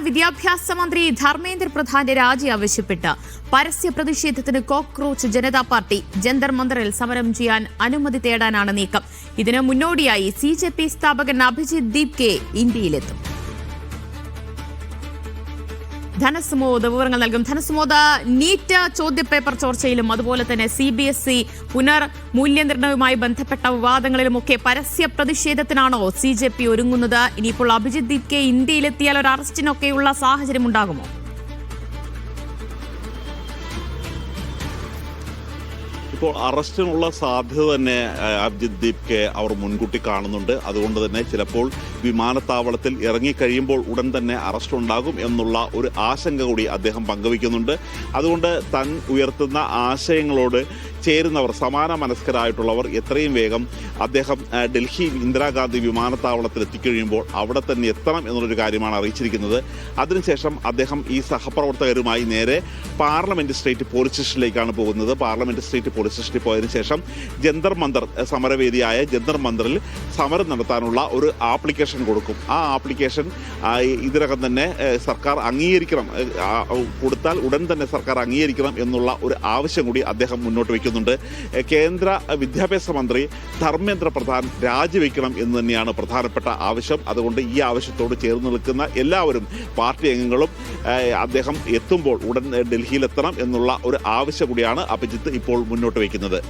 വിദ്യാഭ്യാസ മന്ത്രി ധർമ്മേന്ദ്ര പ്രധാന്റെ രാജി ആവശ്യപ്പെട്ട് പരസ്യ പ്രതിഷേധത്തിന് കോക്രോച്ച് ജനതാ പാർട്ടി ജന്തർ മന്ദറിൽ സമരം ചെയ്യാൻ അനുമതി തേടാനാണ് നീക്കം. ഇതിന് മുന്നോടിയായി CJP സ്ഥാപകൻ അഭിജിത്ത് ദീപ് ഇന്ത്യയിലെത്തും. ധനസുമോദ് വിവരങ്ങൾ നൽകും. ധനസുമോദ്, നീറ്റ് ചോദ്യപേപ്പർ ചോർച്ചയിലും അതുപോലെ തന്നെ CBSE പുനർമൂല്യനിർണ്ണയവുമായി ബന്ധപ്പെട്ട വിവാദങ്ങളിലുമൊക്കെ പരസ്യ പ്രതിഷേധത്തിനാണോ CJP ഒരുങ്ങുന്നത്? ഇനിയിപ്പോൾ അഭിജിത്ത് ദീപ് ഇന്ത്യയിലെത്തിയാൽ ഒരു അറസ്റ്റിനൊക്കെയുള്ള സാഹചര്യം ഉണ്ടാകുമോ? ഇപ്പോൾ അറസ്റ്റിനുള്ള സാധ്യത തന്നെ അഭിജിത്ത് ദീപ് അവർ മുൻകൂട്ടി കാണുന്നുണ്ട്. അതുകൊണ്ട് തന്നെ ചിലപ്പോൾ വിമാനത്താവളത്തിൽ ഇറങ്ങിക്കഴിയുമ്പോൾ ഉടൻ തന്നെ അറസ്റ്റ് ഉണ്ടാകും എന്നുള്ള ഒരു ആശങ്ക കൂടി അദ്ദേഹം പങ്കുവയ്ക്കുന്നുണ്ട്. അതുകൊണ്ട് താൻ ഉയർത്തുന്ന ആശയങ്ങളോട് ചേരുന്നവർ, സമാന മനസ്കരായിട്ടുള്ളവർ എത്രയും വേഗം അദ്ദേഹം ഡൽഹി ഇന്ദിരാഗാന്ധി വിമാനത്താവളത്തിൽ എത്തിക്കഴിയുമ്പോൾ അവിടെ തന്നെ എത്തണം എന്നുള്ളൊരു കാര്യമാണ് അറിയിച്ചിരിക്കുന്നത്. അതിനുശേഷം അദ്ദേഹം ഈ സഹപ്രവർത്തകരുമായി നേരെ പാർലമെന്റ് സ്ട്രീറ്റ് പോലീസ് സ്റ്റേഷനിലേക്കാണ് പോകുന്നത്. പാർലമെന്റ് സ്ട്രീറ്റ് പോലീസ് സ്റ്റേഷനിൽ പോയതിനു ശേഷം ജന്തർ മന്ദർ സമരവേദിയായ ജന്തർ മന്ദറിൽ സമരം നടത്താനുള്ള ഒരു ആപ്ലിക്കേഷൻ കൊടുക്കും. ആ ആപ്ലിക്കേഷൻ ഇതിനകം തന്നെ സർക്കാർ അംഗീകരിക്കണം, കൊടുത്താൽ ഉടൻ തന്നെ സർക്കാർ അംഗീകരിക്കണം എന്നുള്ള ഒരു ആവശ്യം കൂടി അദ്ദേഹം മുന്നോട്ട് വയ്ക്കുന്നു. കേന്ദ്ര വിദ്യാഭ്യാസ മന്ത്രി ധർമ്മേന്ദ്ര പ്രധാൻ രാജിവെക്കണം എന്ന് തന്നെയാണ് പ്രധാനപ്പെട്ട ആവശ്യം. അതുകൊണ്ട് ഈ ആവശ്യത്തോട് ചേർന്ന് നിൽക്കുന്ന എല്ലാവരും, പാർട്ടി അംഗങ്ങളും അദ്ദേഹം എത്തുമ്പോൾ ഉടൻ ഡൽഹിയിലെത്തണം എന്നുള്ള ഒരു ആവശ്യം കൂടിയാണ് അഭിജിത്ത് ഇപ്പോൾ മുന്നോട്ട് വയ്ക്കുന്നത്.